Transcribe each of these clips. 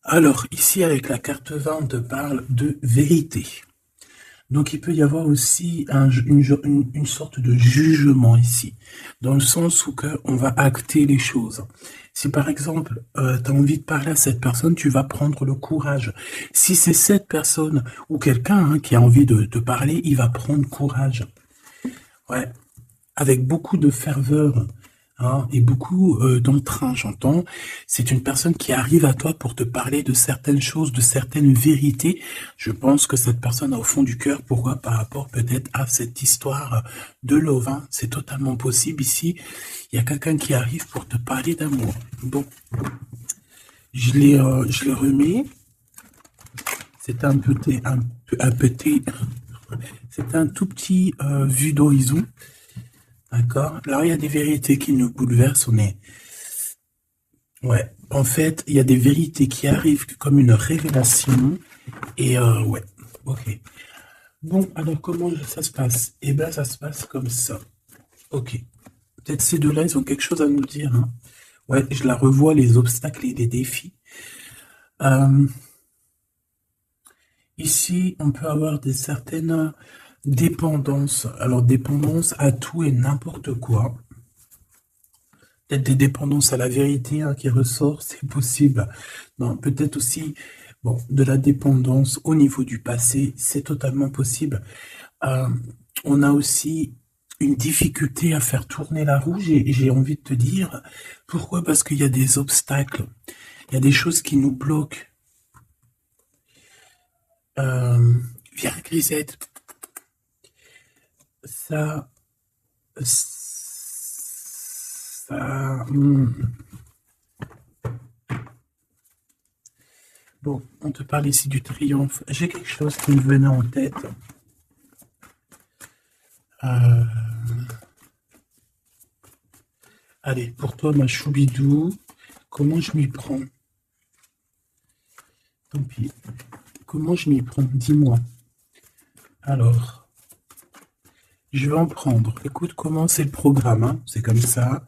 Alors, ici, avec la carte 20, on te parle de vérité. Donc, il peut y avoir aussi une sorte de jugement ici, dans le sens où on va acter les choses. Si par exemple, tu as envie de parler à cette personne, tu vas prendre le courage. Si c'est cette personne ou quelqu'un qui a envie de te parler, il va prendre courage. Ouais, avec beaucoup de ferveur et beaucoup d'entrain, j'entends. C'est une personne qui arrive à toi pour te parler de certaines choses, de certaines vérités. Je pense que cette personne a au fond du cœur, pourquoi par rapport peut-être à cette histoire de love. C'est totalement possible ici. Il y a quelqu'un qui arrive pour te parler d'amour. Bon, je l'ai remis. C'est c'est un tout petit vue d'horizon. D'accord. Alors, il y a des vérités qui nous bouleversent. Ouais. En fait, il y a des vérités qui arrivent comme une révélation. Et ouais. Ok. Bon, alors comment ça se passe? Eh ben, ça se passe comme ça. Ok. Peut-être ces deux-là, ils ont quelque chose à nous dire. Ouais, je la revois, les obstacles et les défis. Ici, on peut avoir des certaines dépendances. Alors, dépendance à tout et n'importe quoi. Peut-être des dépendances à la vérité qui ressort, c'est possible. Non, peut-être aussi bon, de la dépendance au niveau du passé, c'est totalement possible. On a aussi une difficulté à faire tourner la roue, j'ai envie de te dire. Pourquoi? Parce qu'il y a des obstacles, il y a des choses qui nous bloquent. Viens, Grisette. Ça... Bon, on te parle ici du triomphe. J'ai quelque chose qui me venait en tête. Allez, pour toi, ma choubidou, comment je m'y prends? Tant pis. Comment je m'y prends? Dis-moi. Alors, je vais en prendre. Écoute comment c'est le programme. C'est comme ça.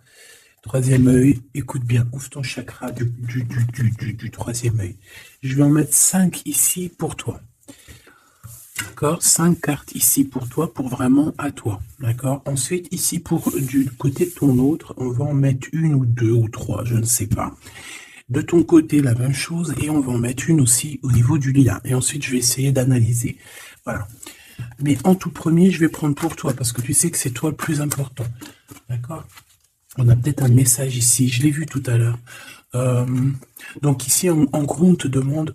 Troisième œil, écoute bien, ouvre ton chakra du troisième œil. Je vais en mettre 5 ici pour toi. D'accord? 5 cartes ici pour toi, pour vraiment à toi. D'accord? Ensuite, ici, du côté de ton autre, on va en mettre une ou deux ou trois, je ne sais pas. De ton côté, la même chose, et on va en mettre une aussi au niveau du lien. Et ensuite, je vais essayer d'analyser. Voilà. Mais en tout premier, je vais prendre pour toi, parce que tu sais que c'est toi le plus important. D'accord? On a peut-être un message ici, je l'ai vu tout à l'heure. Donc ici, en gros, on te demande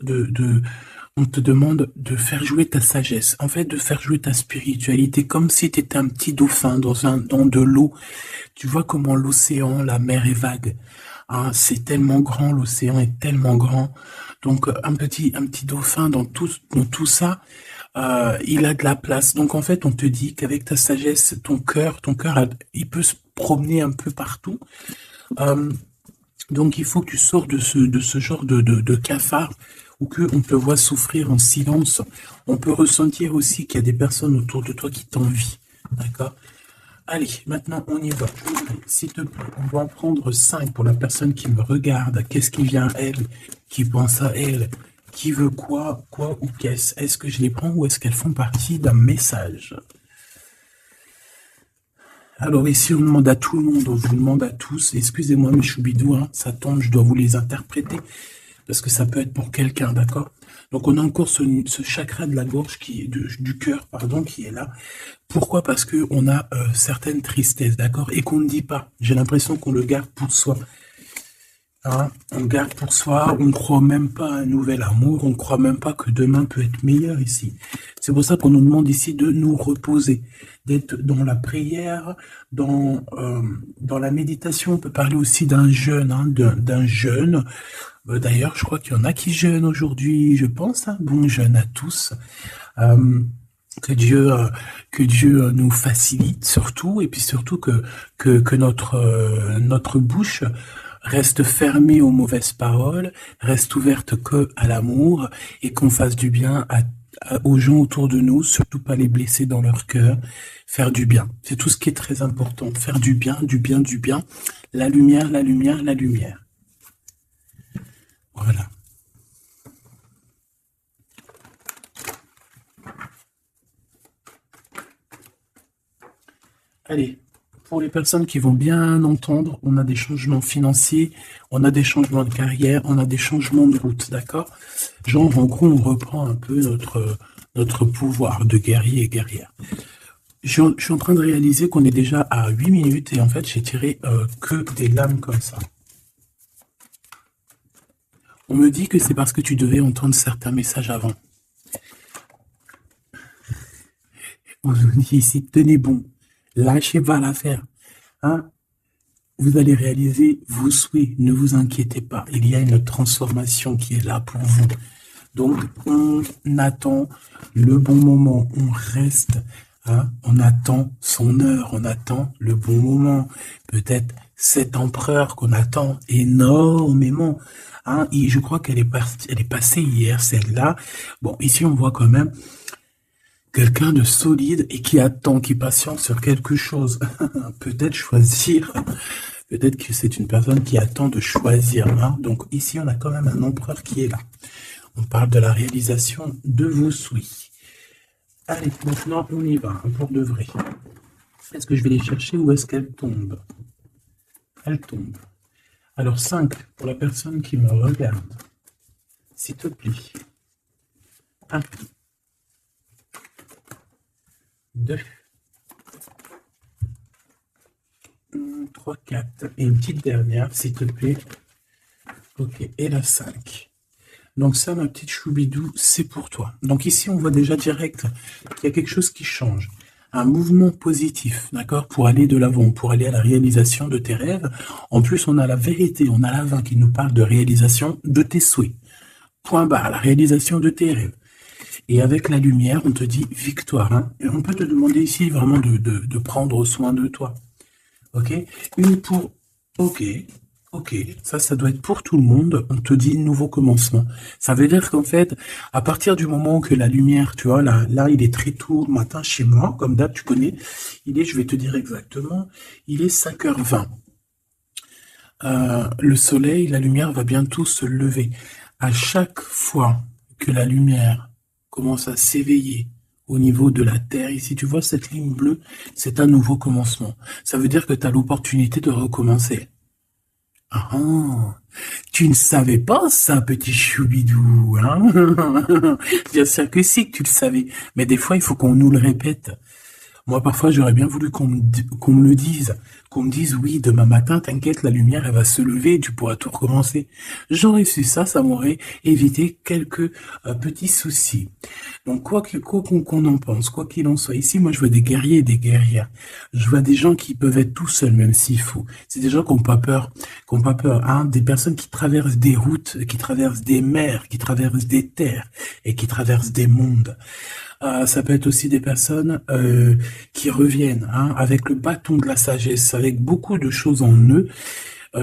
de faire jouer ta sagesse, en fait, de faire jouer ta spiritualité, comme si tu étais un petit dauphin dans de l'eau. Tu vois comment l'océan, la mer est vague. C'est tellement grand, l'océan est tellement grand. Donc un petit dauphin dans tout ça, il a de la place. Donc en fait, on te dit qu'avec ta sagesse, ton cœur, il peut se promener un peu partout. Donc il faut que tu sors de ce genre de cafard où on te voit souffrir en silence. On peut ressentir aussi qu'il y a des personnes autour de toi qui t'envient. D'accord? Allez, maintenant on y va. S'il te plaît, on va en prendre 5 pour la personne qui me regarde. Qu'est-ce qui vient à elle? Qui pense à elle? Qui veut quoi ou qu'est-ce? Est-ce que je les prends ou est-ce qu'elles font partie d'un message? Alors ici, on demande à tout le monde, on vous demande à tous. Excusez-moi mes choubidous, ça tombe, je dois vous les interpréter. Parce que ça peut être pour quelqu'un, d'accord? Donc on a encore ce chakra de la gorge, du cœur, pardon, qui est là. Pourquoi? Parce que on a certaines tristesses, d'accord? Et qu'on ne dit pas. J'ai l'impression qu'on le garde pour soi. On garde pour soi, on ne croit même pas à un nouvel amour, on ne croit même pas que demain peut être meilleur ici. C'est pour ça qu'on nous demande ici de nous reposer, d'être dans la prière, dans la méditation. On peut parler aussi d'un jeûne, d'un jeûne. D'ailleurs, je crois qu'il y en a qui jeûnent aujourd'hui, je pense. Bon jeûne à tous. Que Dieu nous facilite surtout, et puis surtout que notre bouche reste fermée aux mauvaises paroles, reste ouverte que à l'amour, et qu'on fasse du bien aux gens autour de nous, surtout pas les blesser dans leur cœur, faire du bien. C'est tout ce qui est très important. Faire du bien, du bien, du bien. La lumière, la lumière, la lumière. Voilà. Allez, pour les personnes qui vont bien entendre, on a des changements financiers, on a des changements de carrière, on a des changements de route, d'accord? Genre, en gros, on reprend un peu notre pouvoir de guerrier et guerrière. Je suis en train de réaliser qu'on est déjà à 8 minutes et en fait, j'ai tiré que des lames comme ça. On me dit que c'est parce que tu devais entendre certains messages avant. On vous dit ici, tenez bon, lâchez pas l'affaire. Hein? Vous allez réaliser vos souhaits, ne vous inquiétez pas. Il y a une transformation qui est là pour vous. Donc, on attend le bon moment, on reste, hein, on attend son heure, on attend le bon moment. Peut-être cet empereur qu'on attend énormément. Hein, et je crois qu'elle est passée hier, celle-là. Bon, ici, on voit quand même quelqu'un de solide et qui attend, qui patiente sur quelque chose. Peut-être choisir. Peut-être que c'est une personne qui attend de choisir. Hein. Donc ici, on a quand même un empereur qui est là. On parle de la réalisation de vos souhaits. Allez, maintenant, on y va, hein, pour de vrai. Est-ce que je vais les chercher ou est-ce qu'elles tombent? Elles tombent. Alors, 5, pour la personne qui me regarde. S'il te plaît. 1, 2, 3, 4. Et une petite dernière, s'il te plaît. Ok, et la 5. Donc ça, ma petite choubidou, c'est pour toi. Donc ici, on voit déjà direct qu'il y a quelque chose qui change. Un mouvement positif, d'accord, pour aller de l'avant, pour aller à la réalisation de tes rêves. En plus, on a la vérité, on a la 20 qui nous parle de réalisation de tes souhaits. Point barre, la réalisation de tes rêves. Et avec la lumière, on te dit victoire. Hein. Et on peut te demander ici vraiment de prendre soin de toi. Ok? Une pour... Ok. Ok, ça doit être pour tout le monde. On te dit nouveau commencement. Ça veut dire qu'en fait, à partir du moment que la lumière, tu vois, là, il est très tôt le matin chez moi, comme d'hab, tu connais. Je vais te dire exactement, il est 5h20. Le soleil, la lumière va bientôt se lever. À chaque fois que la lumière commence à s'éveiller au niveau de la Terre, ici, tu vois cette ligne bleue, c'est un nouveau commencement. Ça veut dire que tu as l'opportunité de recommencer. Ah, tu ne savais pas ça, petit choubidou, hein? Bien sûr que si, que tu le savais. Mais des fois, il faut qu'on nous le répète. Moi, parfois, j'aurais bien voulu qu'on me le dise. Qu'on me dise, oui, demain matin, t'inquiète, la lumière, elle va se lever et tu pourras tout recommencer. J'aurais su ça, ça m'aurait évité quelques petits soucis. Donc, quoi qu'on en pense, quoi qu'il en soit, ici, moi, je vois des guerriers et des guerrières. Je vois des gens qui peuvent être tout seuls, même s'il faut. C'est des gens qui n'ont pas peur, hein, des personnes qui traversent des routes, qui traversent des mers, qui traversent des terres et qui traversent des mondes. Ça peut être aussi des personnes qui reviennent, hein, avec le bâton de la sagesse, avec beaucoup de choses en eux.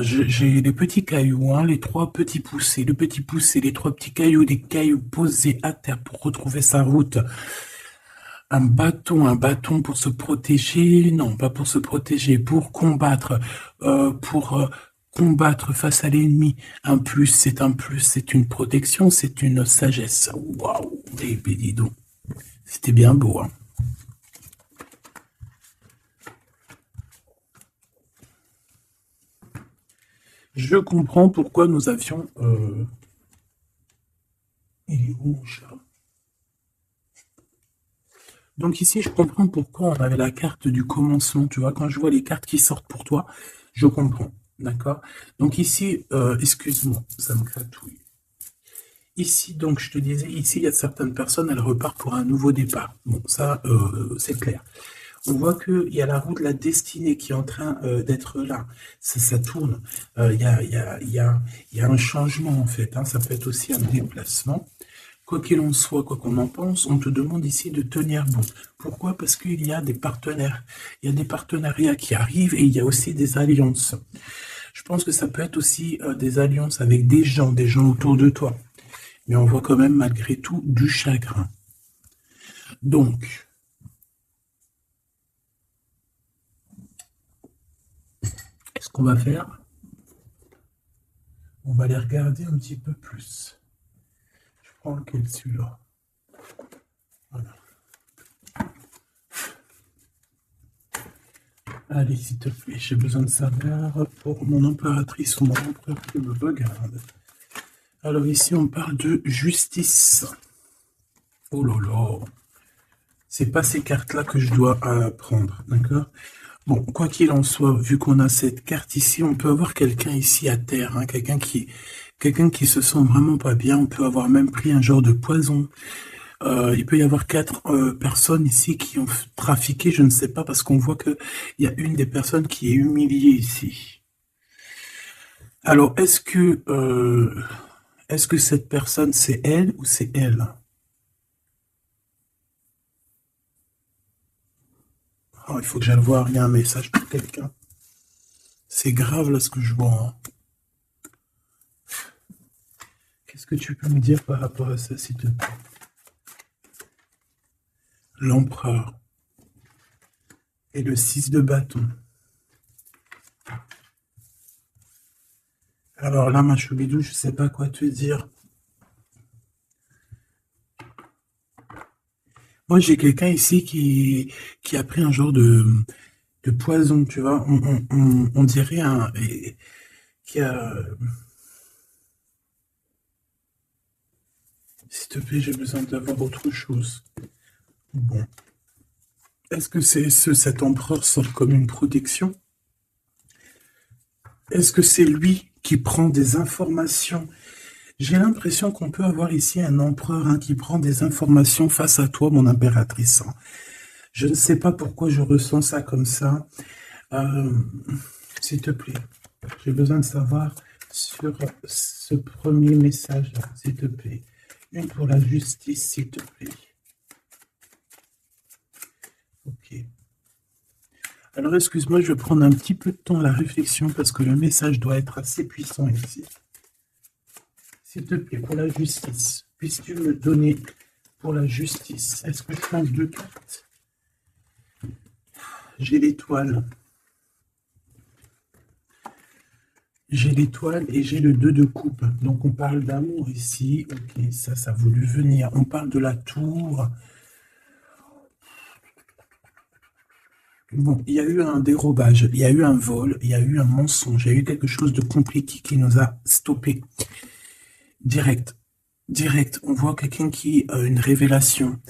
J'ai les petits cailloux, hein, les 3 petits poussés, le petit poussé, les 3 petits cailloux, des cailloux posés à terre pour retrouver sa route. Un bâton pour se protéger, non, pas pour se protéger, pour combattre, combattre face à l'ennemi. Un plus, c'est une protection, c'est une sagesse. Waouh, dis donc. C'était bien beau, hein. Je comprends pourquoi nous avions... Il est où mon chat? Donc ici, je comprends pourquoi on avait la carte du commencement. Tu vois, quand je vois les cartes qui sortent pour toi, je comprends. D'accord? Donc ici, excuse-moi, ça me gratouille. Ici, donc, je te disais, ici, il y a certaines personnes, elles repartent pour un nouveau départ. Bon, ça, c'est clair. On voit qu'il y a la roue de la destinée qui est en train d'être là. Ça tourne. Il y a un changement, en fait. Hein. Ça peut être aussi un déplacement. Quoi qu'il en soit, quoi qu'on en pense, on te demande ici de tenir bon. Pourquoi? Parce qu'il y a des partenaires. Il y a des partenariats qui arrivent et il y a aussi des alliances. Je pense que ça peut être aussi des alliances avec des gens autour de toi. Mais on voit quand même malgré tout du chagrin. Donc, ce qu'on va faire, on va les regarder un petit peu plus. Je prends lequel, celui-là. Voilà. Allez, s'il te plaît, j'ai besoin de savoir pour mon impératrice ou mon empereur qui me regarde. Alors ici, on parle de justice. Oh là là. C'est pas ces cartes-là que je dois prendre, d'accord? Bon, quoi qu'il en soit, vu qu'on a cette carte ici, on peut avoir quelqu'un ici à terre, hein, quelqu'un qui se sent vraiment pas bien. On peut avoir même pris un genre de poison. Il peut y avoir 4 personnes ici qui ont trafiqué, je ne sais pas, parce qu'on voit que il y a une des personnes qui est humiliée ici. Alors, est-ce que cette personne, c'est elle ou c'est elle? Oh, il faut que j'aille voir, il y a un message pour quelqu'un. C'est grave là ce que je vois. Hein. Qu'est-ce que tu peux me dire par rapport à ça, s'il te plaît? L'empereur. Et le 6 de bâton. Alors là, ma choubidou, je sais pas quoi te dire. Moi, j'ai quelqu'un ici qui a pris un genre de poison, tu vois. On dirait qui a... S'il te plaît, j'ai besoin d'avoir autre chose. Bon. Est-ce que cet empereur sort comme une protection? Est-ce que c'est lui qui prend des informations? J'ai l'impression qu'on peut avoir ici un empereur qui prend des informations face à toi, mon impératrice. Je ne sais pas pourquoi je ressens ça comme ça. S'il te plaît, j'ai besoin de savoir sur ce premier message, s'il te plaît. Une pour la justice, s'il te plaît. Ok. Alors, excuse-moi, je vais prendre un petit peu de temps à la réflexion parce que le message doit être assez puissant ici. S'il te plaît, pour la justice, puisses-tu me donner pour la justice? Est-ce que je change de carte? J'ai l'étoile. J'ai l'étoile et j'ai le 2 de coupe. Donc, on parle d'amour ici. Ok, ça a voulu venir. On parle de la tour. Bon, il y a eu un dérobage, il y a eu un vol, il y a eu un mensonge, il y a eu quelque chose de compliqué qui nous a stoppés. Direct, on voit quelqu'un qui a une révélation.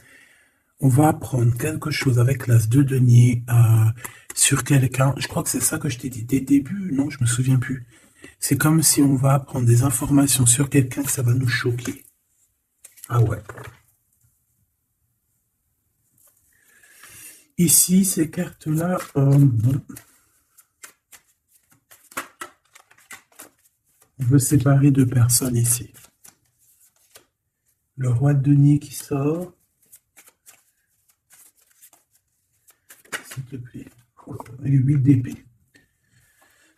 On va apprendre quelque chose avec l'as de denier sur quelqu'un. Je crois que c'est ça que je t'ai dit dès le début. Non, je me souviens plus. C'est comme si on va apprendre des informations sur quelqu'un que ça va nous choquer. Ah ouais. Ici, ces cartes-là, on veut séparer deux personnes ici. Le roi de denier qui sort. S'il te plaît. Et 8 d'épée.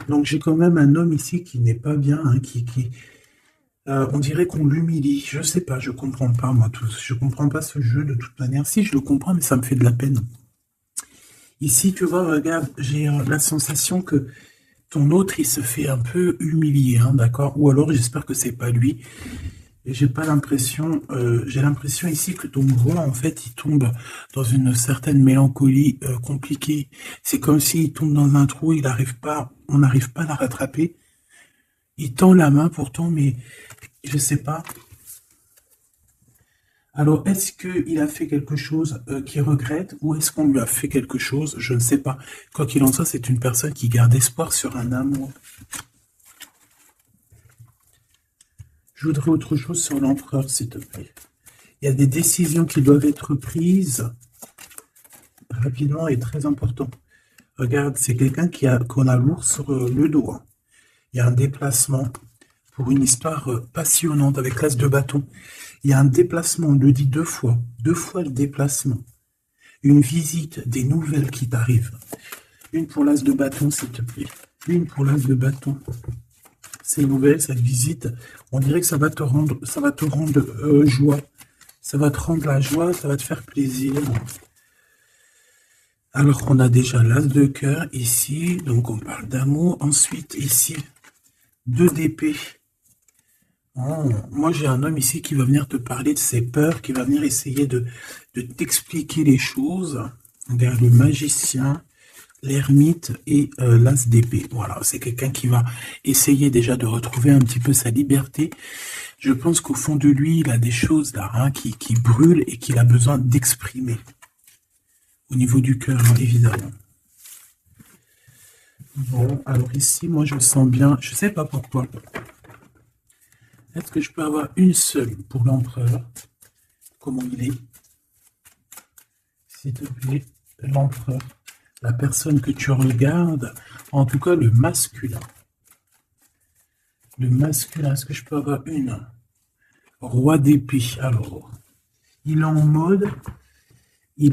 Donc j'ai quand même un homme ici qui n'est pas bien, on dirait qu'on l'humilie. Je sais pas, je comprends pas moi tout. Je comprends pas ce jeu de toute manière. Si je le comprends, mais ça me fait de la peine. Ici, tu vois, regarde, j'ai la sensation que ton autre, il se fait un peu humilier, d'accord? Ou alors, j'espère que c'est pas lui. Et j'ai pas l'impression, j'ai l'impression ici que ton roi, en fait, il tombe dans une certaine mélancolie compliquée. C'est comme s'il tombe dans un trou, on n'arrive pas à la rattraper. Il tend la main pourtant, mais je sais pas. Alors, est-ce qu'il a fait quelque chose qu'il regrette ou est-ce qu'on lui a fait quelque chose? Je ne sais pas. Quoi qu'il en soit, c'est une personne qui garde espoir sur un amour. Je voudrais autre chose sur l'empereur, s'il te plaît. Il y a des décisions qui doivent être prises rapidement et très important. Regarde, c'est quelqu'un qu'on a lourd sur le dos. Il y a un déplacement pour une histoire passionnante avec l'as de bâton. Il y a un déplacement, on le dit deux fois le déplacement. Une visite, des nouvelles qui t'arrivent. Une pour l'as de bâton, s'il te plaît. Une pour l'as de bâton. Ces nouvelles, cette visite, on dirait que ça va te rendre joie. Ça va te rendre la joie, ça va te faire plaisir. Alors qu'on a déjà l'as de cœur ici, donc on parle d'amour. Ensuite, ici, 2 d'épée. Oh, moi, j'ai un homme ici qui va venir te parler de ses peurs, qui va venir essayer de t'expliquer les choses. Regarde, le magicien, l'ermite et l'as d'épée. Voilà, c'est quelqu'un qui va essayer déjà de retrouver un petit peu sa liberté. Je pense qu'au fond de lui, il a des choses là hein, qui brûlent et qu'il a besoin d'exprimer. Au niveau du cœur, hein, évidemment. Bon, alors ici, moi je sens bien, je sais pas pourquoi. Est-ce que je peux avoir une seule pour l'empereur? Comment il est? S'il te plaît, l'empereur. La personne que tu regardes, en tout cas le masculin. Le masculin, est-ce que je peux avoir une? Roi d'épée. Alors, il est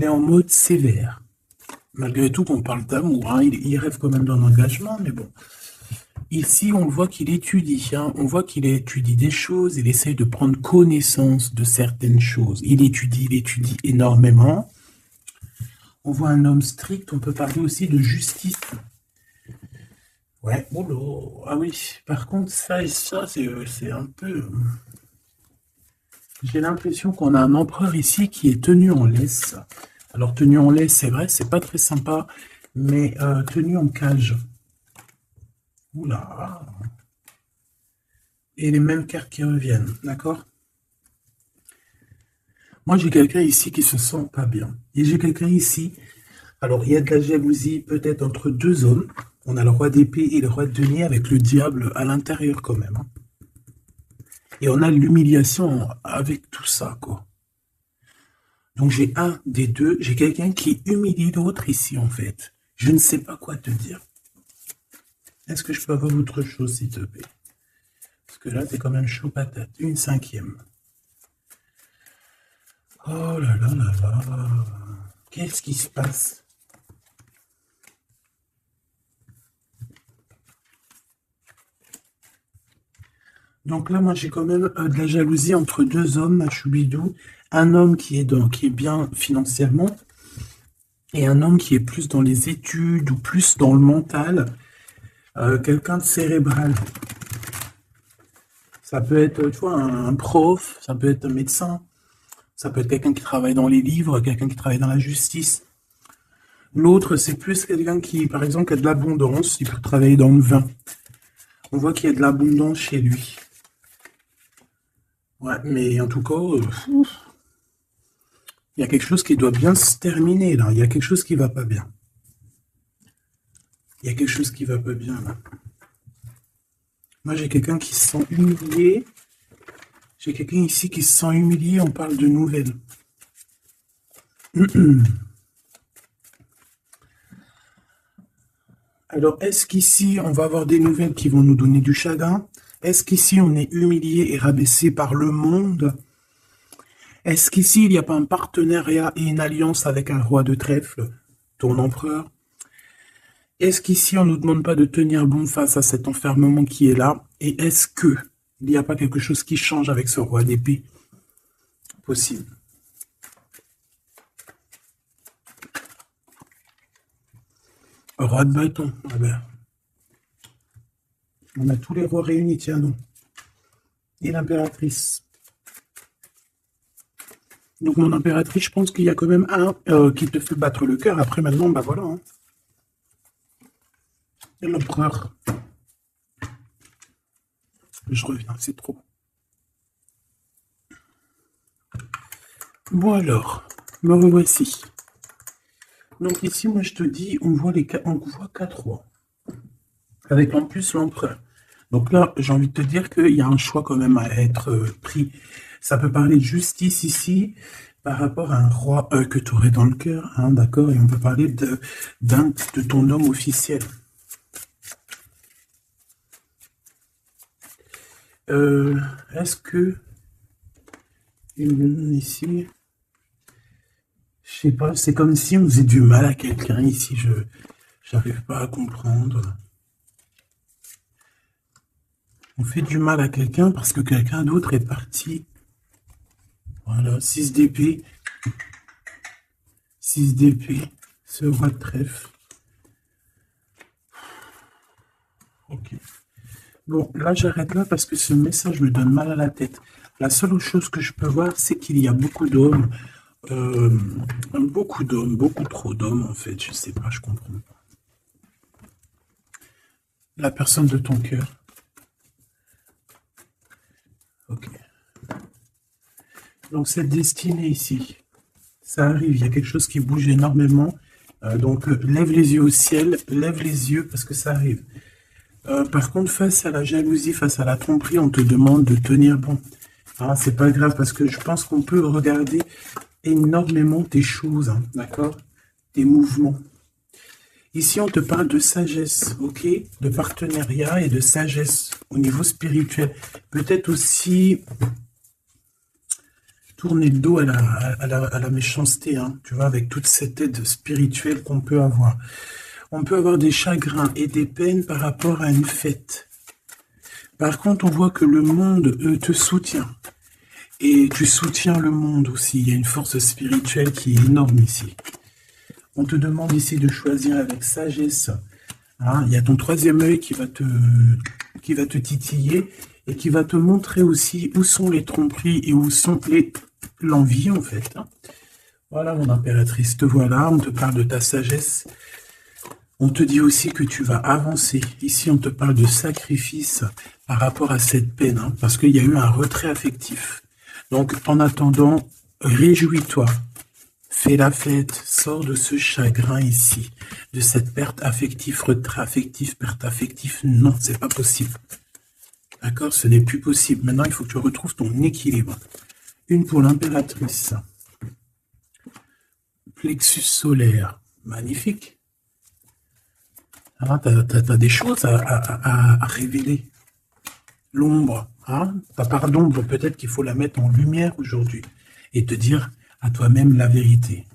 en mode sévère. Malgré tout qu'on parle d'amour, hein, il rêve quand même d'un engagement, mais bon. Ici, on voit qu'il étudie, hein, on voit qu'il étudie des choses, il essaye de prendre connaissance de certaines choses. Il étudie énormément. On voit un homme strict, on peut parler aussi de justice. Ouais, oh là, ah oui, par contre, ça et ça, c'est un peu... J'ai l'impression qu'on a un empereur ici qui est tenu en laisse. Alors, tenu en laisse, c'est vrai, c'est pas très sympa, mais tenu en cage. Oula. Et les mêmes cartes qui reviennent, d'accord? Moi, j'ai quelqu'un ici qui se sent pas bien. Et j'ai quelqu'un ici... Alors, il y a de la jalousie peut-être entre deux hommes. On a le roi d'épée et le roi de denier avec le diable à l'intérieur quand même. Hein. Et on a l'humiliation avec tout ça, quoi. Donc, j'ai un des deux. J'ai quelqu'un qui humilie l'autre ici, en fait. Je ne sais pas quoi te dire. Est-ce que je peux avoir autre chose, s'il te plaît? Parce que là, t'es quand même chaud patate. Une cinquième. Oh là là là là. Qu'est-ce qui se passe? Donc là, moi, j'ai quand même de la jalousie entre deux hommes, à Choubidou. Un homme qui est bien financièrement et un homme qui est plus dans les études ou plus dans le mental. Quelqu'un de cérébral. Ça peut être, tu vois, un prof, ça peut être un médecin, ça peut être quelqu'un qui travaille dans les livres, quelqu'un qui travaille dans la justice. L'autre, c'est plus quelqu'un qui, par exemple, a de l'abondance, il peut travailler dans le vin. On voit qu'il y a de l'abondance chez lui. Ouais, mais en tout cas, il y a quelque chose qui doit bien se terminer, là. Il y a quelque chose qui va pas bien. Il y a quelque chose qui va pas bien, là. Moi, j'ai quelqu'un qui se sent humilié. J'ai quelqu'un ici qui se sent humilié. On parle de nouvelles. Alors, est-ce qu'ici, on va avoir des nouvelles qui vont nous donner du chagrin? Est-ce qu'ici, on est humilié et rabaissé par le monde? Est-ce qu'ici, il n'y a pas un partenariat et une alliance avec un roi de trèfle, ton empereur? Est-ce qu'ici, on ne nous demande pas de tenir bon face à cet enfermement qui est là? Et est-ce que il n'y a pas quelque chose qui change avec ce roi d'épée? Possible. Roi de bâton. Ah ben. On a tous les rois réunis, tiens donc. Et l'impératrice. Donc mon impératrice, je pense qu'il y a quand même un qui te fait battre le cœur. Après maintenant, bah voilà. Hein. Et l'empereur. Je reviens, c'est trop. Bon alors, me revoici. Donc ici, moi je te dis, on voit 4 rois. Avec en plus l'empereur. Donc là, j'ai envie de te dire qu'il y a un choix quand même à être pris. Ça peut parler de justice ici, par rapport à un roi que tu aurais dans le cœur, hein, d'accord? Et on peut parler de ton homme officiel. Est-ce que ici, je sais pas, c'est comme si on faisait du mal à quelqu'un ici, je n'arrive pas à comprendre. On fait du mal à quelqu'un parce que quelqu'un d'autre est parti. Voilà, 6 d'épée. 6 d'épée, ce roi de trèfle. Ok. Bon, là j'arrête là parce que ce message me donne mal à la tête. La seule chose que je peux voir, c'est qu'il y a beaucoup d'hommes, beaucoup trop d'hommes en fait. Je sais pas, je comprends pas. la personne de ton cœur. Ok. Donc cette destinée ici, ça arrive, il y a quelque chose qui bouge énormément. Donc lève les yeux au ciel, lève les yeux parce que ça arrive. Par contre, face à la jalousie, face à la tromperie, on te demande de tenir bon. Ah, c'est pas grave parce que je pense qu'on peut regarder énormément tes choses, hein, d'accord? Tes mouvements. Ici, on te parle de sagesse, ok? De partenariat et de sagesse au niveau spirituel. Peut-être aussi tourner le dos à la méchanceté, hein, tu vois, avec toute cette aide spirituelle qu'on peut avoir. On peut avoir des chagrins et des peines par rapport à une fête. Par contre, on voit que le monde te soutient. Et tu soutiens le monde aussi. Il y a une force spirituelle qui est énorme ici. On te demande ici de choisir avec sagesse. Hein, il y a ton troisième œil qui va te titiller et qui va te montrer aussi où sont les tromperies et où sont l'envie en fait. Hein. Voilà mon impératrice, te voilà, on te parle de ta sagesse. On te dit aussi que tu vas avancer. Ici, on te parle de sacrifice par rapport à cette peine, hein, parce qu'il y a eu un retrait affectif. Donc, en attendant, réjouis-toi. Fais la fête, sors de ce chagrin ici, de cette perte affective, retrait affectif, perte affective. Non, c'est pas possible. D'accord? Ce n'est plus possible. Maintenant, il faut que tu retrouves ton équilibre. Une pour l'impératrice. Plexus solaire. Magnifique. Ah, t'as des choses à révéler. L'ombre, hein? Ta part d'ombre, peut-être qu'il faut la mettre en lumière aujourd'hui et te dire à toi-même la vérité.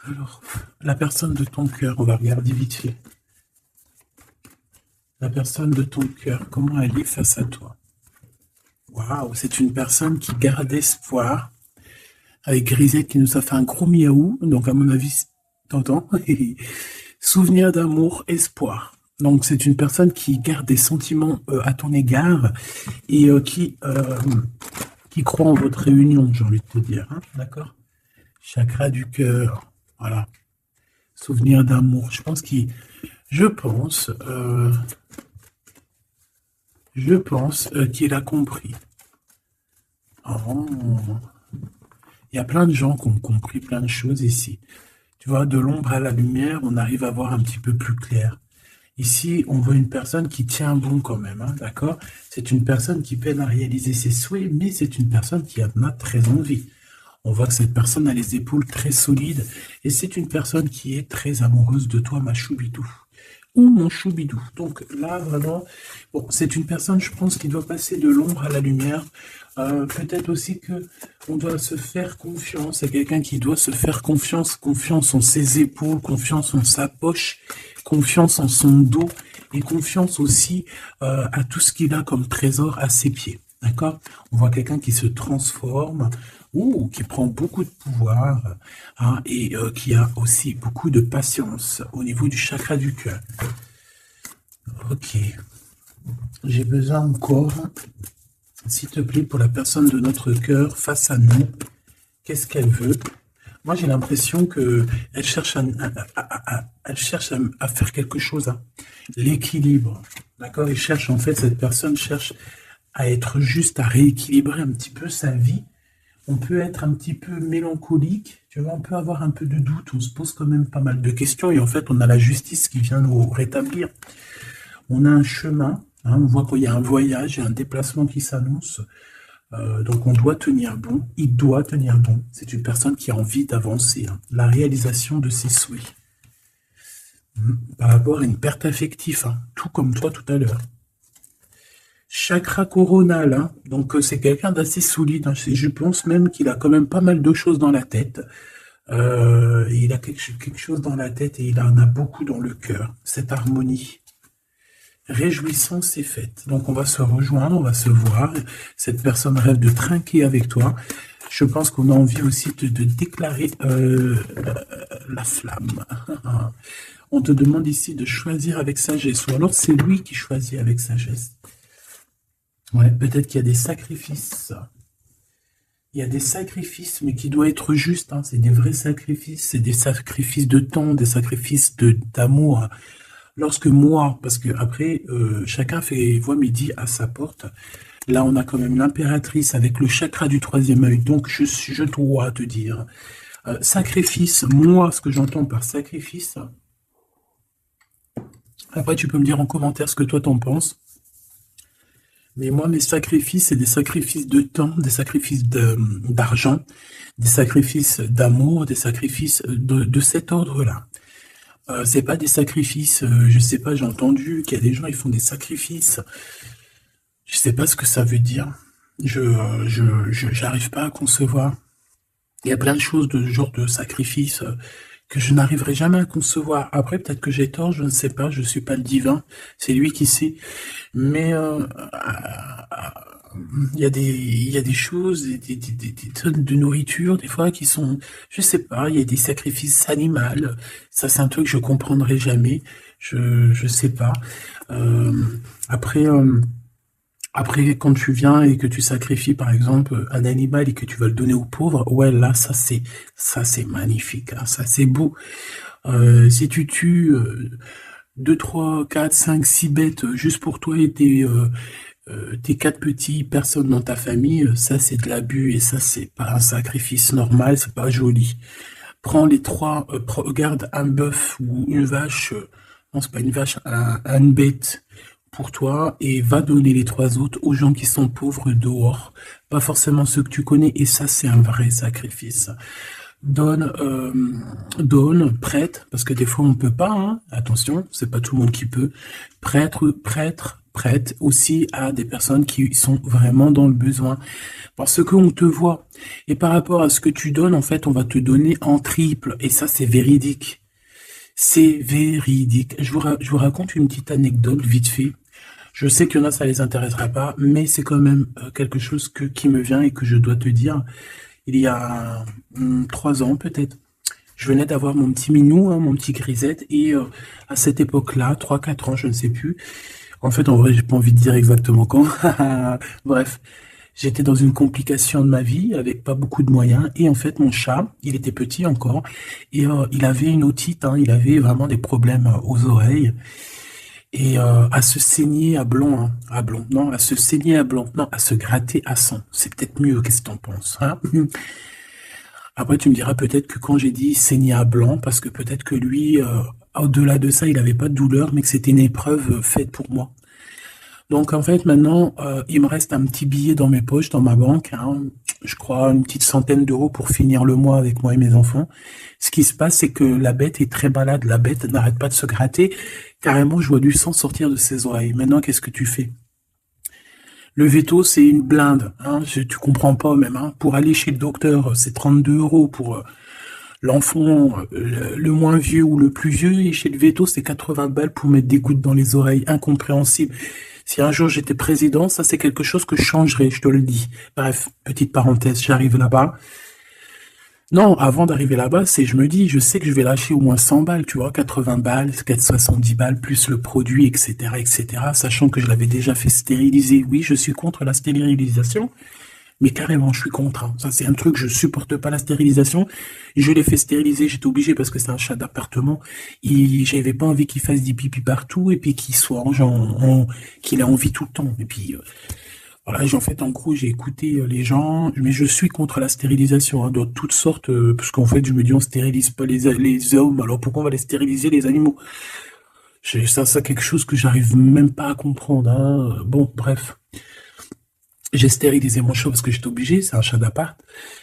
Alors, la personne de ton cœur, on va regarder vite fait. La personne de ton cœur, comment elle est face à toi? Waouh, c'est une personne qui garde espoir, avec Grisette qui nous a fait un gros miaou, donc à mon avis, t'entends? Souvenir d'amour, espoir. Donc c'est une personne qui garde des sentiments à ton égard et qui croit en votre réunion, j'ai envie de te dire, hein, d'accord? Chakra du cœur, voilà. Souvenir d'amour, je pense qu'il a compris. Oh. Il y a plein de gens qui ont compris plein de choses ici. Tu vois, de l'ombre à la lumière, on arrive à voir un petit peu plus clair. Ici, on voit une personne qui tient bon quand même, hein, d'accord? C'est une personne qui peine à réaliser ses souhaits, mais c'est une personne qui en a très envie. On voit que cette personne a les épaules très solides, et c'est une personne qui est très amoureuse de toi, ma choubidou. Ou mon choubidou. Donc là, vraiment, bon, c'est une personne, je pense, qui doit passer de l'ombre à la lumière. Peut-être aussi que on doit se faire confiance. C'est quelqu'un qui doit se faire confiance. Confiance en ses épaules, confiance en sa poche, confiance en son dos et confiance aussi à tout ce qu'il a comme trésor à ses pieds. D'accord? On voit quelqu'un qui se transforme ou qui prend beaucoup de pouvoir hein, et qui a aussi beaucoup de patience au niveau du chakra du cœur. Ok. J'ai besoin encore, s'il te plaît, pour la personne de notre cœur face à nous, qu'est-ce qu'elle veut? Moi, j'ai l'impression qu'elle cherche à faire quelque chose. Hein. L'équilibre. D'accord? Cette personne cherche à être juste, à rééquilibrer un petit peu sa vie. On peut être un petit peu mélancolique, tu vois, on peut avoir un peu de doute, on se pose quand même pas mal de questions et en fait, on a la justice qui vient nous rétablir. On a un chemin, hein, on voit qu'il y a un voyage et un déplacement qui s'annonce. Donc on doit tenir bon, il doit tenir bon. C'est une personne qui a envie d'avancer, hein, la réalisation de ses souhaits. Par rapport à une perte affective, hein, tout comme toi tout à l'heure. Chakra coronal, hein, donc c'est quelqu'un d'assez solide. Hein, je pense même qu'il a quand même pas mal de choses dans la tête. Il a quelque chose dans la tête et il en a beaucoup dans le cœur. Cette harmonie. Réjouissance est faite. Donc on va se rejoindre, on va se voir. Cette personne rêve de trinquer avec toi. Je pense qu'on a envie aussi de déclarer la flamme. On te demande ici de choisir avec sagesse. Ou alors c'est lui qui choisit avec sagesse. Ouais, peut-être qu'il y a des sacrifices Il y a des sacrifices, mais qui doivent être justes, hein. C'est des vrais sacrifices, c'est des sacrifices de temps, des sacrifices d'amour. Lorsque moi, parce que après, chacun voit midi à sa porte. Là, on a quand même l'impératrice avec le chakra du troisième œil. Donc, je dois te dire, sacrifice, moi, ce que j'entends par sacrifice, après, tu peux me dire en commentaire ce que toi t'en penses. Mais moi, mes sacrifices, c'est des sacrifices de temps, des sacrifices d'argent, des sacrifices d'amour, des sacrifices de cet ordre-là. C'est pas des sacrifices, je sais pas, j'ai entendu qu'il y a des gens, ils font des sacrifices. Je sais pas ce que ça veut dire. J'arrive pas à concevoir. Il y a plein de choses de ce genre de sacrifices que je n'arriverai jamais à concevoir. Après, peut-être que j'ai tort, je ne sais pas, je suis pas le divin, c'est lui qui sait. Mais il y a des choses, des tonnes de nourriture, des fois, qui sont, je sais pas, il y a des sacrifices animaux. Ça, c'est un truc que je comprendrai jamais. Je sais pas. Euh, après, après, quand tu viens et que tu sacrifies, par exemple, un animal et que tu vas le donner aux pauvres, ouais, là, ça, c'est magnifique, hein, ça, c'est beau. Si tu tues 2, 3, 4, 5, 6 bêtes juste pour toi et tes 4 petits personnes dans ta famille, ça, c'est de l'abus et ça, c'est pas un sacrifice normal, c'est pas joli. Prends les 3, regarde un bœuf ou une vache, non, c'est pas une vache, une bête pour toi et va donner les 3 autres aux gens qui sont pauvres dehors, pas forcément ceux que tu connais, et ça, c'est un vrai sacrifice. Donne, prête, parce que des fois on peut pas, hein, attention, c'est pas tout le monde qui peut, prête aussi à des personnes qui sont vraiment dans le besoin, parce qu'on te voit, et par rapport à ce que tu donnes, en fait, on va te donner en triple, et ça, c'est véridique. C'est véridique. Je vous raconte une petite anecdote vite fait. Je sais qu'il y en a, ça les intéressera pas, mais c'est quand même quelque chose qui me vient et que je dois te dire. Il y a 3 ans peut-être, je venais d'avoir mon petit minou, hein, mon petit grisette, et à cette époque-là, 3, 4 ans, je ne sais plus. En fait, en vrai, j'ai pas envie de dire exactement quand. Bref, j'étais dans une complication de ma vie avec pas beaucoup de moyens, et en fait, mon chat, il était petit encore, et il avait une otite, hein, il avait vraiment des problèmes aux oreilles. Et à se saigner à blanc, hein, non, à se saigner à blanc, non, à se gratter à sang. C'est peut-être mieux, qu'est-ce que t'en penses, hein? Après, tu me diras peut-être que quand j'ai dit saigner à blanc, parce que peut-être que lui, au-delà de ça, il n'avait pas de douleur, mais que c'était une épreuve faite pour moi. Donc en fait, maintenant, il me reste un petit billet dans mes poches, dans ma banque, hein, je crois une petite centaine d'euros pour finir le mois avec moi et mes enfants. Ce qui se passe, c'est que la bête est très malade, la bête n'arrête pas de se gratter. Carrément, je vois du sang sortir de ses oreilles. Maintenant, qu'est-ce que tu fais? Le veto, c'est une blinde, hein, tu comprends pas même. Hein. Pour aller chez le docteur, c'est 32 euros pour l'enfant le moins vieux ou le plus vieux, et chez le veto, c'est 80 balles pour mettre des gouttes dans les oreilles. Incompréhensible. Si un jour j'étais président, ça c'est quelque chose que je changerais, je te le dis. Bref, petite parenthèse, j'arrive là-bas. Non, avant d'arriver là-bas, je me dis, je sais que je vais lâcher au moins 100 balles, tu vois, 80 balles, 70 balles, plus le produit, etc., sachant que je l'avais déjà fait stériliser. Oui, je suis contre la stérilisation, mais carrément, je suis contre, hein. Ça, c'est un truc, je supporte pas la stérilisation. Je l'ai fait stériliser, j'étais obligé parce que c'est un chat d'appartement. J'avais pas envie qu'il fasse des pipi partout et puis qu'il soit qu'il ait envie tout le temps. Et puis, voilà, en fait, en gros, j'ai écouté les gens, mais je suis contre la stérilisation, hein, de toutes sortes, parce qu'en fait, je me dis, on stérilise pas les hommes, alors pourquoi on va les stériliser, les animaux? Ça, c'est quelque chose que j'arrive même pas à comprendre, hein. Bon, bref. J'ai stérilisé mon chat parce que j'étais obligé, c'est un chat d'appart.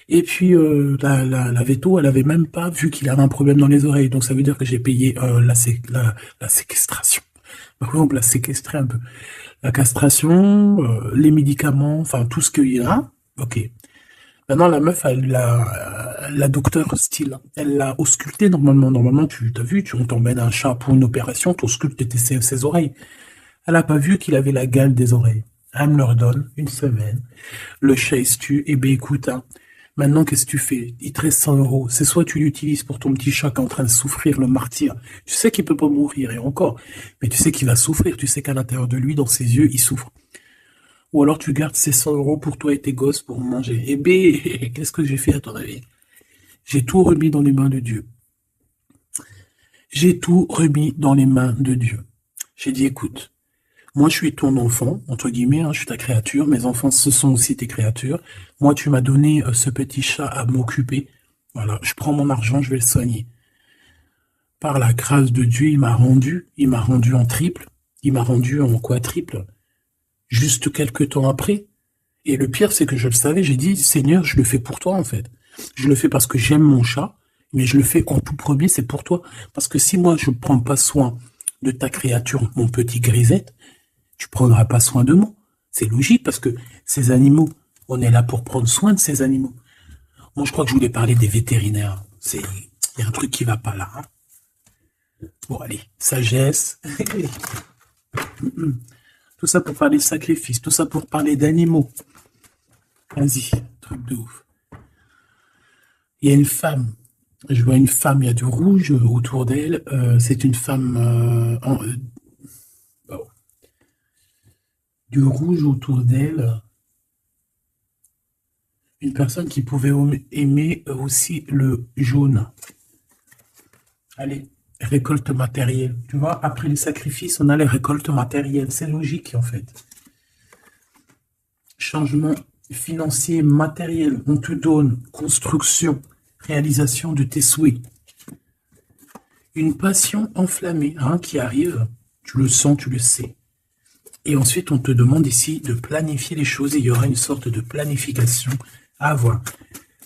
Et puis la veto, elle avait même pas vu qu'il avait un problème dans les oreilles. Donc ça veut dire que j'ai payé la séquestration. Par contre, on l'a séquestré un peu. La castration, les médicaments, enfin tout ce qu'il y a. Ok. Maintenant la meuf, la docteur style, elle l'a ausculté normalement. Normalement, tu t'as vu, on t'emmène un chat pour une opération, tu auscultes ses oreilles. Elle a pas vu qu'il avait la gale des oreilles. Elle me leur donne une semaine. Le chat il se tue. Eh ben écoute, hein, maintenant qu'est-ce que tu fais? Il te reste 100 euros. C'est soit tu l'utilises pour ton petit chat qui est en train de souffrir, le martyr. Tu sais qu'il peut pas mourir et encore, mais tu sais qu'il va souffrir. Tu sais qu'à l'intérieur de lui, dans ses yeux, il souffre. Ou alors tu gardes ces 100 € pour toi et tes gosses pour manger. Eh ben, qu'est-ce que j'ai fait à ton avis? J'ai tout remis dans les mains de Dieu. J'ai tout remis dans les mains de Dieu. J'ai dit, écoute, moi je suis ton enfant, entre guillemets, hein, je suis ta créature, mes enfants ce sont aussi tes créatures. Moi tu m'as donné ce petit chat à m'occuper. Voilà, je prends mon argent, je vais le soigner. Par la grâce de Dieu, il m'a rendu en triple, il m'a rendu en quadruple, juste quelques temps après. Et le pire, c'est que je le savais, j'ai dit, Seigneur, je le fais pour toi en fait. Je le fais parce que j'aime mon chat, mais je le fais en tout premier, c'est pour toi. Parce que si moi je ne prends pas soin de ta créature, mon petit grisette, tu prendras pas soin de moi. C'est logique parce que ces animaux, on est là pour prendre soin de ces animaux. Moi, je crois que je voulais parler des vétérinaires. Il y a un truc qui va pas là. Hein. Bon, allez, sagesse. Tout ça pour parler de sacrifice, tout ça pour parler d'animaux. Vas-y, truc de ouf. Il y a une femme. Je vois une femme, il y a du rouge autour d'elle. C'est une femme bon. Du rouge autour d'elle. Une personne qui pouvait aimer aussi le jaune. Allez, récolte matérielle. Tu vois, après les sacrifices, on a les récoltes matérielles. C'est logique, en fait. Changement financier, matériel. On te donne construction, réalisation de tes souhaits. Une passion enflammée hein, qui arrive. Tu le sens, tu le sais. Et ensuite, on te demande ici de planifier les choses. Et il y aura une sorte de planification à avoir.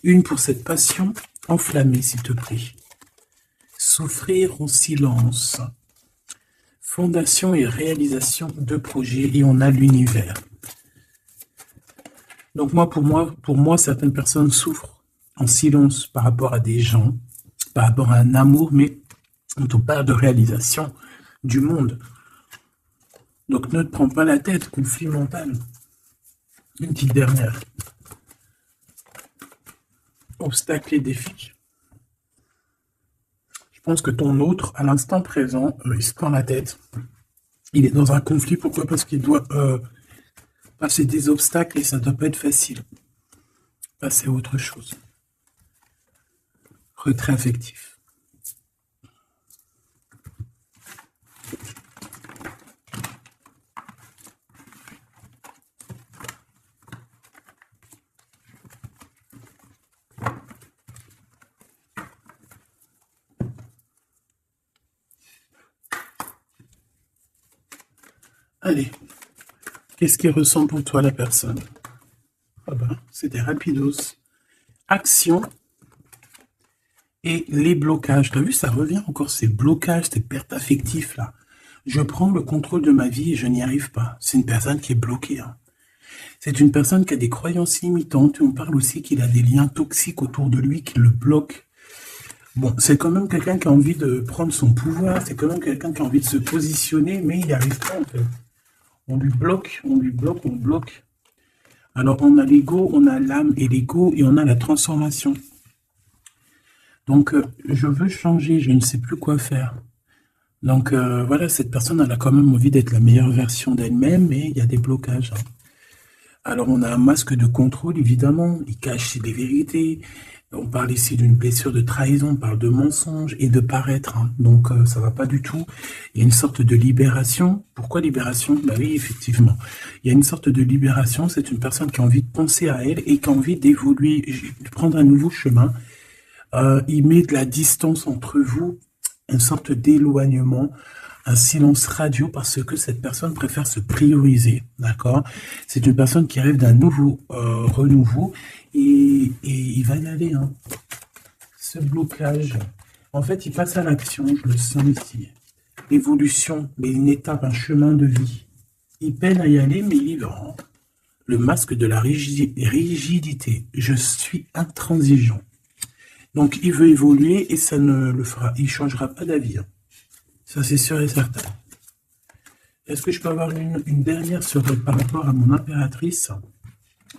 Une pour cette passion enflammée, s'il te plaît. Souffrir en silence. Fondation et réalisation de projets. Et on a l'univers. Donc pour moi, certaines personnes souffrent en silence par rapport à des gens, par rapport à un amour, mais on te parle de réalisation du monde. Donc ne te prends pas la tête, conflit mental. Une petite dernière. Obstacles et défis. Je pense que ton autre, à l'instant présent, il se prend la tête. Il est dans un conflit. Pourquoi? Parce qu'il doit passer des obstacles et ça ne doit pas être facile. Passer à autre chose. Retrait affectif. Allez, qu'est-ce qui ressent pour toi la personne? Ah ben, c'était rapidos. Action et les blocages. Tu as vu, ça revient encore, ces blocages, ces pertes affectives là. Je prends le contrôle de ma vie et je n'y arrive pas. C'est une personne qui est bloquée. Hein. C'est une personne qui a des croyances limitantes. On parle aussi qu'il a des liens toxiques autour de lui qui le bloquent. Bon, c'est quand même quelqu'un qui a envie de prendre son pouvoir. C'est quand même quelqu'un qui a envie de se positionner, mais il n'y arrive pas en fait. On lui bloque, on lui bloque, on bloque. Alors, on a l'ego, on a l'âme et l'ego, et on a la transformation. Donc, je veux changer, je ne sais plus quoi faire. Donc, voilà, cette personne, elle a quand même envie d'être la meilleure version d'elle-même, mais il y a des blocages. Hein. Alors, on a un masque de contrôle, évidemment, il cache des vérités. On parle ici d'une blessure de trahison, on parle de mensonge et de paraître. Hein. Donc, ça va pas du tout. Il y a une sorte de libération. Pourquoi libération? Bah oui, effectivement. Il y a une sorte de libération. C'est une personne qui a envie de penser à elle et qui a envie d'évoluer, de prendre un nouveau chemin. Il met de la distance entre vous, une sorte d'éloignement, un silence radio parce que cette personne préfère se prioriser, d'accord? C'est une personne qui rêve d'un nouveau renouveau et il va y aller. Hein. Ce blocage, en fait, il passe à l'action, je le sens ici. L'évolution, mais une étape, un chemin de vie. Il peine à y aller, mais il y va. Hein. Le masque de la rigidité. Je suis intransigeant. Donc, il veut évoluer et ça ne le fera. Il ne changera pas d'avis. Hein. Ça, c'est sûr et certain. Est-ce que je peux avoir une dernière par rapport à mon impératrice?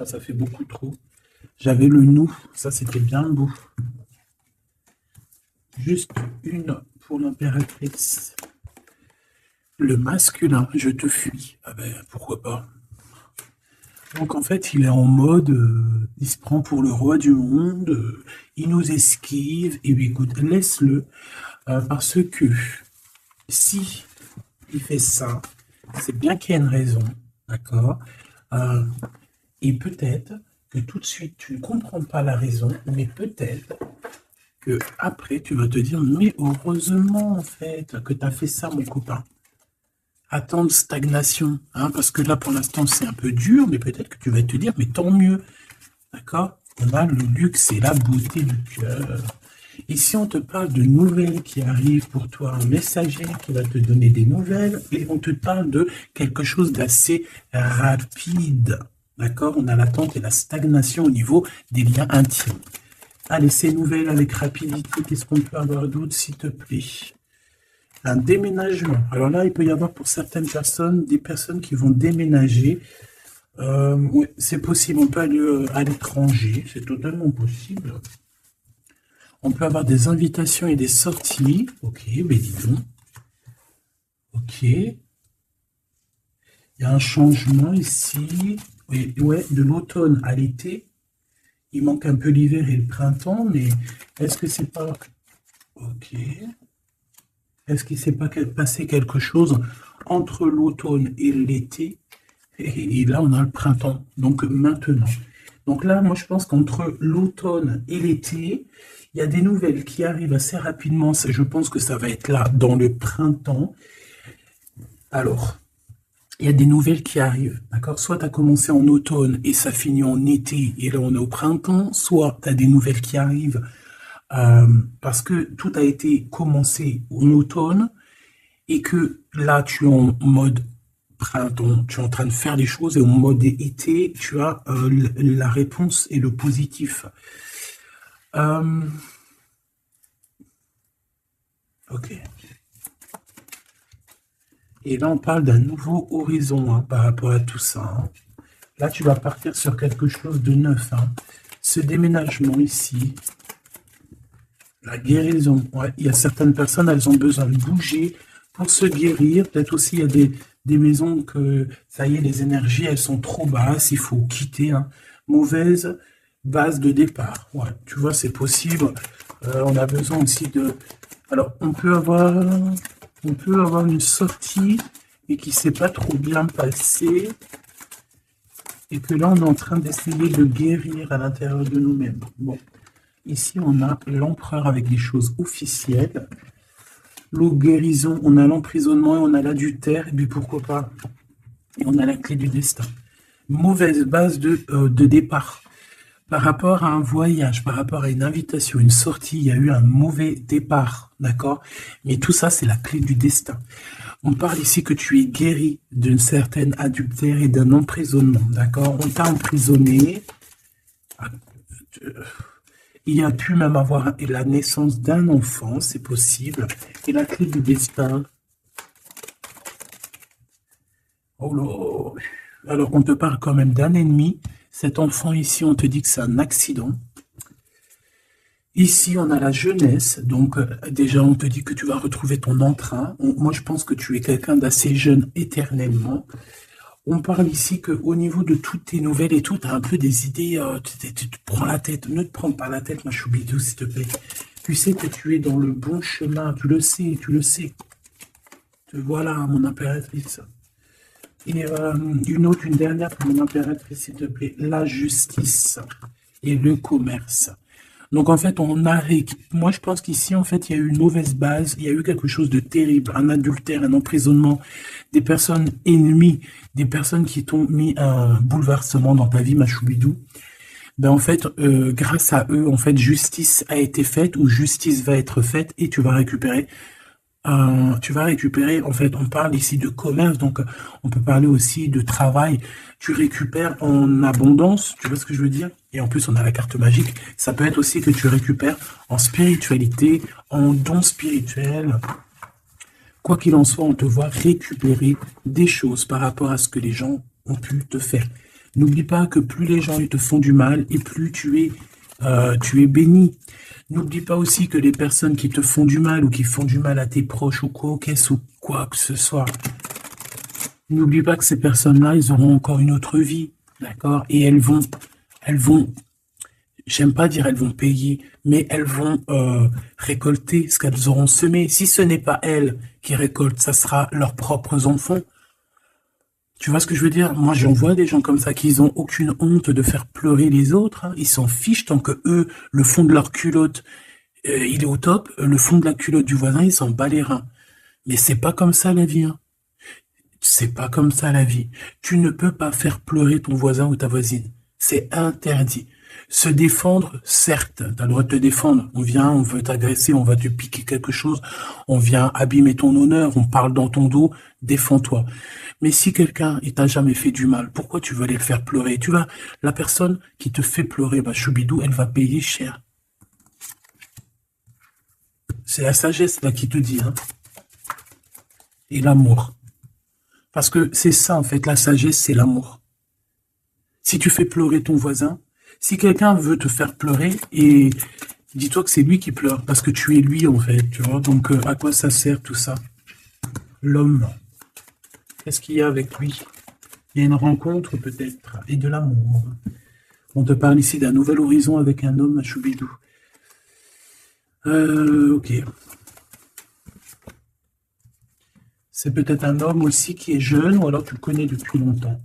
Ça fait beaucoup trop. J'avais le nous. Ça, c'était bien beau. Juste une pour l'impératrice. Le masculin, je te fuis. Ah ben, pourquoi pas. Donc en fait, il est en mode, il se prend pour le roi du monde, il nous esquive, et bien écoute, laisse-le, parce que si il fait ça, c'est bien qu'il y a une raison, d'accord? Euh, et peut-être que tout de suite, tu ne comprends pas la raison, mais peut-être que après tu vas te dire, mais heureusement en fait que tu as fait ça, mon copain. Attendre stagnation, hein, parce que là pour l'instant c'est un peu dur, mais peut-être que tu vas te dire, mais tant mieux, d'accord? On a le luxe et la beauté du cœur. Et si on te parle de nouvelles qui arrivent pour toi, un messager qui va te donner des nouvelles, et on te parle de quelque chose d'assez rapide, d'accord? On a l'attente et la stagnation au niveau des liens intimes. Allez, ces nouvelles avec rapidité, qu'est-ce qu'on peut avoir d'autre, s'il te plaît? Un déménagement. Alors là, il peut y avoir pour certaines personnes, des personnes qui vont déménager. Oui, c'est possible, on peut aller à l'étranger, c'est totalement possible. On peut avoir des invitations et des sorties. Ok, ben dis donc. Ok. Il y a un changement ici. Oui, ouais, de l'automne à l'été. Il manque un peu l'hiver et le printemps, mais est-ce que c'est pas... Ok. Est-ce qu'il ne s'est pas passé quelque chose entre l'automne et l'été? Et là, on a le printemps, donc maintenant. Donc là, moi, je pense qu'entre l'automne et l'été, il y a des nouvelles qui arrivent assez rapidement. Je pense que ça va être là, dans le printemps. Alors, il y a des nouvelles qui arrivent, d'accord? Soit tu as commencé en automne et ça finit en été, et là, on est au printemps. Soit tu as des nouvelles qui arrivent parce que tout a été commencé en automne et que là, tu es en mode printemps, tu es en train de faire des choses et en mode été, tu as la réponse et le positif. Ok. Et là, on parle d'un nouveau horizon hein, par rapport à tout ça. Hein. Là, tu vas partir sur quelque chose de neuf. Hein. Ce déménagement ici, la guérison. Ouais, il y a certaines personnes, elles ont besoin de bouger pour se guérir. Peut-être aussi, il y a des maisons que, ça y est, les énergies, elles sont trop basses, il faut quitter. Hein. Mauvaise base de départ. Ouais, tu vois, c'est possible. On a besoin aussi de... Alors, on peut avoir une sortie et qui ne s'est pas trop bien passée. Et que là, on est en train d'essayer de guérir à l'intérieur de nous-mêmes. Bon. Ici, on a l'empereur avec des choses officielles. L'eau guérison, on a l'emprisonnement et on a l'adultère. Et puis pourquoi pas, et on a la clé du destin. Mauvaise base de départ. Par rapport à un voyage, par rapport à une invitation, une sortie, il y a eu un mauvais départ, d'accord? Mais tout ça, c'est la clé du destin. On parle ici que tu es guéri d'une certaine adultère et d'un emprisonnement, d'accord? On t'a emprisonné. Il y a pu même avoir la naissance d'un enfant, c'est possible. Et la clé du destin. Oh là. Alors, on te parle quand même d'un ennemi. Cet enfant ici, on te dit que c'est un accident. Ici, on a la jeunesse. Donc, déjà, on te dit que tu vas retrouver ton entrain. Moi, je pense que tu es quelqu'un d'assez jeune éternellement. On parle ici qu'au niveau de toutes tes nouvelles et tout, tu as un peu des idées, tu te prends la tête. Ne te prends pas la tête, ma choubidou, s'il te plaît. Tu sais que tu es dans le bon chemin, tu le sais, tu le sais. Voilà, mon impératrice. Et une dernière pour mon impératrice, s'il te plaît. La justice et le commerce. Donc en fait, moi je pense qu'ici, en fait, il y a eu une mauvaise base, il y a eu quelque chose de terrible, un adultère, un emprisonnement, des personnes ennemies, des personnes qui t'ont mis un bouleversement dans ta vie, ma choubidou. Ben en fait, grâce à eux, en fait, justice a été faite ou justice va être faite et tu vas récupérer, en fait, on parle ici de commerce, donc on peut parler aussi de travail. Tu récupères en abondance, tu vois ce que je veux dire? Et en plus, on a la carte magique. Ça peut être aussi que tu récupères en spiritualité, en don spirituel. Quoi qu'il en soit, on te voit récupérer des choses par rapport à ce que les gens ont pu te faire. N'oublie pas que plus les gens te font du mal et plus tu es béni. N'oublie pas aussi que les personnes qui te font du mal ou qui font du mal à tes proches ou quoi que ce soit, n'oublie pas que ces personnes-là, ils auront encore une autre vie. d'accord? Et elles vont, j'aime pas dire elles vont payer, mais elles vont récolter ce qu'elles auront semé. Si ce n'est pas elles qui récoltent, ça sera leurs propres enfants. Tu vois ce que je veux dire? Moi, j'en vois des gens comme ça qui ont aucune honte de faire pleurer les autres, hein. Ils s'en fichent tant que eux, le fond de leur culotte, il est au top. Le fond de la culotte du voisin, ils s'en bat les reins. Mais c'est pas comme ça la vie, hein. C'est pas comme ça la vie. Tu ne peux pas faire pleurer ton voisin ou ta voisine. C'est interdit. Se défendre, certes, t'as le droit de te défendre. On vient, on veut t'agresser, on va te piquer quelque chose, on vient abîmer ton honneur, on parle dans ton dos, défends-toi. Mais si quelqu'un, il t'a jamais fait du mal, pourquoi tu veux aller le faire pleurer? La personne qui te fait pleurer, bah, choubidou, elle va payer cher. C'est la sagesse, là, qui te dit, hein. Et l'amour. Parce que c'est ça, en fait, la sagesse, c'est l'amour. Si tu fais pleurer ton voisin, si quelqu'un veut te faire pleurer, et dis-toi que c'est lui qui pleure, parce que tu es lui, en fait, tu vois. Donc, à quoi ça sert, tout ça? L'homme, qu'est-ce qu'il y a avec lui? Il y a une rencontre, peut-être, et de l'amour. On te parle ici d'un nouvel horizon avec un homme à choubidou. Ok. C'est peut-être un homme aussi qui est jeune, ou alors tu le connais depuis longtemps.